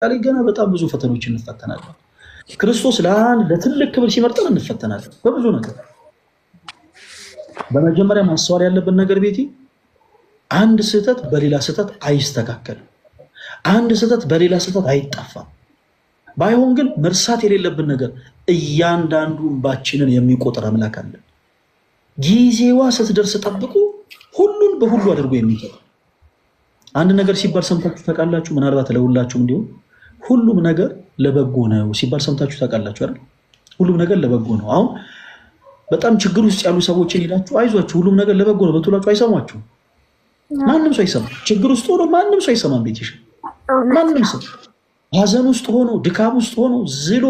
ገና በጣም ብዙ ፈተኖችን እንፈተናለን። ክርስቶስ ለትልቅ ክብር ሲመርጠን እንፈተናለን በብዙ ነገር። በመጀመሪያ ማስተዋል ያለብን ነገር ቤቲ አንድ ስህተት በሌላ ስህተት አይስተካከልም። አንድ ስህተት በሌላ ስህተት አይጠፋም። ባይሆን ግን መርሳት የሌለብን ነገር እያንዳንዱ እንባችንን የሚቆጥር አምላክ አለ። ጊዜዋ ስትደርስ ጠብቁ ሁሉን በሁሉ አድርጎ የሚቀር አንድ ነገር ሲባል ሰምታችሁ ታውቃላችሁ? ምናልባት ለሁላችሁም እንዲሁ ሁሉም ነገር ለበጎ ነው ሲባል ሰምታችሁ ታውቃላችሁ አይደል? ሁሉም ነገር ለበጎ ነው። አሁን በጣም ችግር ውስጥ ያሉ ሰዎችን ሄዳችሁ አይዟችሁ ሁሉም ነገር ለበጎ ነው በትሏችሁ አይሰሟችሁም። ማንም ሰው አይሰማም። ችግር ውስጥ ሆኖ ማንም ሰው አይሰማም። ቤትሽ ማንም ሰው ሀዘን ውስጥ ሆኖ ድካም ውስጥ ሆኖ ዝሎ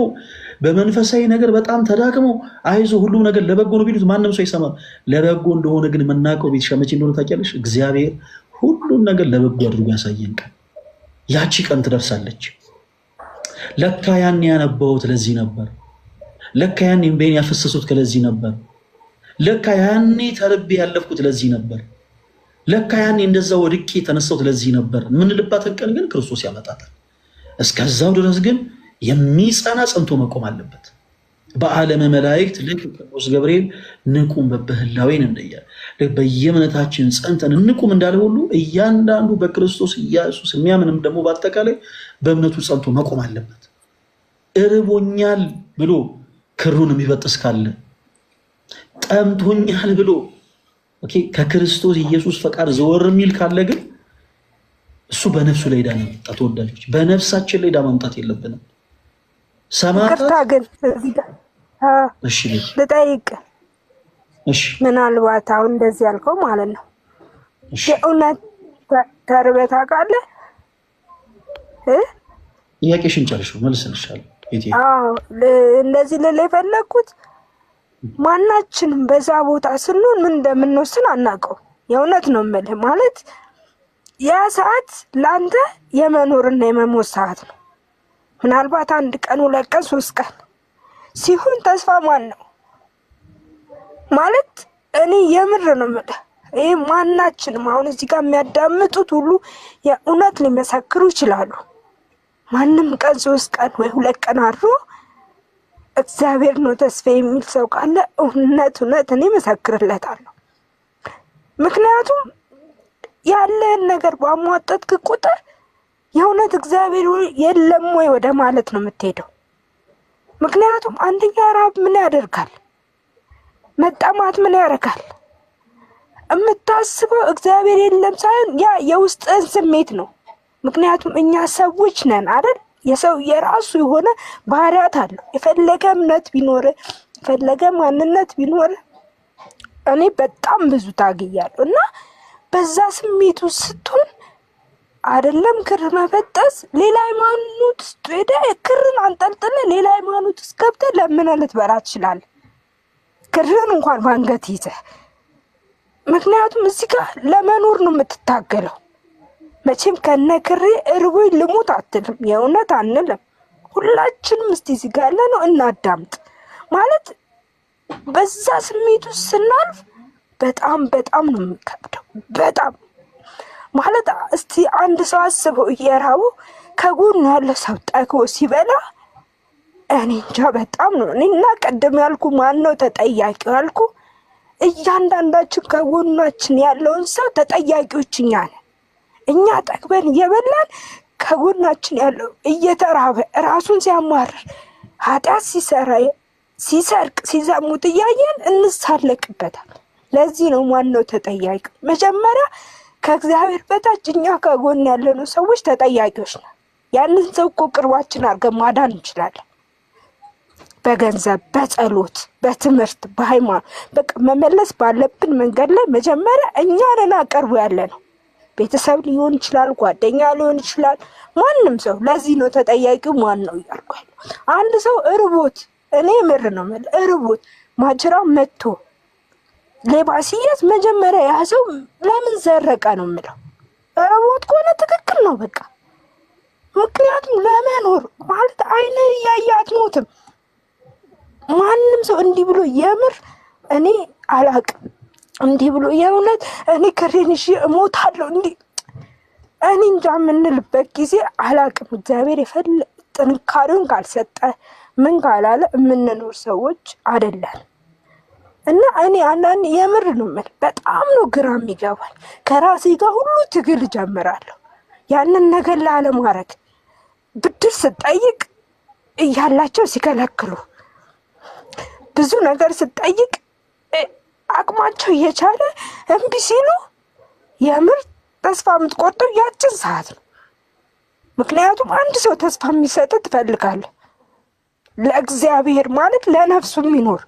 በመንፈሳዊ ነገር በጣም ተዳክሞ አይዞ ሁሉም ነገር ለበጎ ነው ቢሉት ማንም ሰው አይሰማም። ለበጎ እንደሆነ ግን የምናውቀው ቤትሽ መቼ እንደሆነ ታውቂያለሽ? እግዚአብሔር ሁሉም ነገር ለበጎ አድርጎ ያሳየን ቀን ያቺ ቀን ትደርሳለች። ለካ ያን ያነባሁት ለዚህ ነበር። ለካ ያን እንባዬን ያፈሰሱት ከለዚህ ነበር። ለካ ያኔ ተርቤ ያለፍኩት ለዚህ ነበር። ለካ ያኔ እንደዛ ወድቄ የተነሳሁት ለዚህ ነበር። የምንልባትን ቀን ግን ክርስቶስ ያመጣታል። እስከዛው ድረስ ግን የሚጸና ጸንቶ መቆም አለበት። በዓለመ መላእክት ልክ ቅዱስ ገብርኤል ንቁም በበህላዌን እንደያለ በየእምነታችን ጸንተን እንቁም እንዳለ ሁሉ እያንዳንዱ በክርስቶስ ኢየሱስ የሚያምንም ደግሞ በአጠቃላይ በእምነቱ ጸንቶ መቆም አለበት። እርቦኛል ብሎ ክሩን የሚበጥስ ካለ፣ ጠምቶኛል ብሎ ከክርስቶስ ኢየሱስ ፈቃድ ዘወር የሚል ካለ ግን እሱ በነፍሱ ላይ ዕዳ ነው። ተወዳጆች በነፍሳችን ላይ ዕዳ ማምጣት የለብንም። ይቅርታ ግን ልጠይቅ። ምናልባት አሁን እንደዚህ ያልከው ማለት ነው የእውነት ተርበህ ታውቃለህ? ጥያቄሽን ጨርሽው መልስልሻለሁ። እንደዚህ ልል የፈለግኩት ማናችንም በዛ ቦታ ስንሆን ምን እንደምንወስን አናውቀው። የእውነት ነው የምልህ። ማለት ያ ሰዓት ለአንተ የመኖርና የመሞት ሰዓት ነው። ምናልባት 1 ቀን 2 ቀን 3 ቀን ሲሆን ተስፋ ማን ነው ማለት እኔ የምር ነው የምልህ። ይህ ማናችንም አሁን እዚህ ጋር የሚያዳምጡት ሁሉ የእውነት ሊመሰክሩ ይችላሉ። ማንም ቀን 3 ቀን ወይ 2 ቀን አድሮ እግዚአብሔር ነው ተስፋ የሚል ሰው ካለ እውነት እኔ መሰክርለታለሁ። ምክንያቱም ያለን ነገር ባሟጠጥክ ቁጥር የእውነት እግዚአብሔር የለም ወይ ወደ ማለት ነው የምትሄደው። ምክንያቱም አንደኛ ራብ ምን ያደርጋል? መጠማት ምን ያደርጋል? የምታስበው እግዚአብሔር የለም ሳይሆን ያ የውስጥን ስሜት ነው። ምክንያቱም እኛ ሰዎች ነን አይደል? የሰው የራሱ የሆነ ባህሪያት አለው። የፈለገ እምነት ቢኖር የፈለገ ማንነት ቢኖር እኔ በጣም ብዙ ታግያለሁ እና በዛ ስሜቱ ስትሆን አይደለም ክር መበጠስ ሌላ ሃይማኖት ሄደ ክርን አንጠልጥለ ሌላ ሃይማኖት እስከብተ ለምን ልትበላ ትችላለህ? ክርን እንኳን ባንገት ይዘህ። ምክንያቱም እዚህ ጋር ለመኖር ነው የምትታገለው። መቼም ከነክሬ እርቦኝ ልሙት አትልም። የእውነት አንልም። ሁላችንም እስቲ እዚህ ጋር ያለ ነው እናዳምጥ። ማለት በዛ ስሜቱ ስናልፍ በጣም ነው የሚከብደው። በጣም ማለት እስቲ አንድ ሰው አስበው እየራበው ከጎኑ ያለ ሰው ጠግቦ ሲበላ እኔ እንጃ በጣም ነው። እኔና ቀደም ያልኩ ማን ነው ተጠያቂው ያልኩ እያንዳንዳችን ከጎናችን ያለውን ሰው ተጠያቂዎች እኛ ነን። እኛ ጠግበን እየበላን ከጎናችን ያለው እየተራበ ራሱን ሲያማርር ኃጢአት ሲሰራ ሲሰርቅ ሲዘሙት እያየን እንሳለቅበታል። ለዚህ ነው ማነው ተጠያቂ? መጀመሪያ ከእግዚአብሔር በታች እኛ ከጎን ያለነው ሰዎች ተጠያቂዎች ነን። ያንን ሰው እኮ ቅርባችን አድርገን ማዳን እንችላለን። በገንዘብ፣ በጸሎት፣ በትምህርት፣ በሃይማኖት በቃ መመለስ ባለብን መንገድ ላይ መጀመሪያ እኛ ነን አቀርቡ ያለነው። ቤተሰብ ሊሆን ይችላል፣ ጓደኛ ሊሆን ይችላል፣ ማንም ሰው። ለዚህ ነው ተጠያቂው ማን ነው ያልኩት። አንድ ሰው እርቦት እኔ ምር ነው ማለት እርቦት ማጅራ መጥቶ ሌባ ሲያዝ መጀመሪያ ያዘው ለምን ዘረቀ ነው የምለው። እርቦት ከሆነ ትክክል ነው በቃ። ምክንያቱም ለመኖር ማለት አይነ እያየ አትሞትም። ማንም ሰው እንዲህ ብሎ የምር እኔ አላቅም እንዲህ ብሎ የእውነት እኔ ክሬን እሺ እሞታለሁ እንዲህ እኔ እንጃ የምንልበት ጊዜ አላቅም። እግዚአብሔር ጥንካሬውን ካልሰጠ ምን ካላለ የምንኖር ሰዎች አይደለን። እና እኔ አንዳንድ የምር ነው የምልህ በጣም ነው ግራ የሚገባኝ። ከራሴ ጋር ሁሉ ትግል ጀምራለሁ ያንን ነገር ላለማድረግ። ብድር ስጠይቅ እያላቸው ሲከለክሉ፣ ብዙ ነገር ስጠይቅ አቅማቸው እየቻለ እምቢ ሲሉ የምር ተስፋ የምትቆርጠው ያችን ሰዓት ነው። ምክንያቱም አንድ ሰው ተስፋ የሚሰጥ ትፈልጋለህ፣ ለእግዚአብሔር ማለት ለነፍሱ የሚኖር።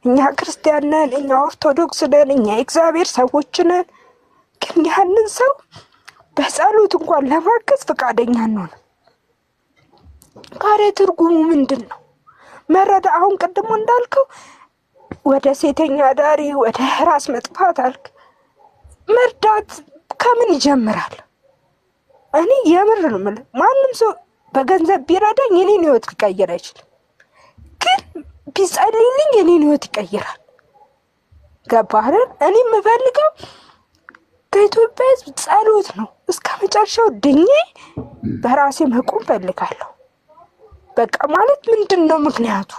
እኛ ክርስቲያን ነን፣ እኛ ኦርቶዶክስ ነን፣ እኛ የእግዚአብሔር ሰዎች ነን። ግን ያንን ሰው በጸሎት እንኳን ለማገዝ ፈቃደኛ እንሆን። ካሬ ትርጉሙ ምንድን ነው? መረዳ አሁን ቅድሞ እንዳልከው ወደ ሴተኛ ዳሪ ወደ ራስ መጥፋት አልክ። መርዳት ከምን ይጀምራል? እኔ የምር ነው የምልህ ማንም ሰው በገንዘብ ቢረዳኝ የኔን ህይወት ሊቀይር አይችልም። ግን ቢጸልይልኝ የኔን ህይወት ይቀይራል። ገባህ አይደል? እኔ የምፈልገው ከኢትዮጵያ ህዝብ ጸሎት ነው። እስከ መጨረሻው ድኜ በራሴ መቆም ፈልጋለሁ። በቃ ማለት ምንድን ነው ምክንያቱ?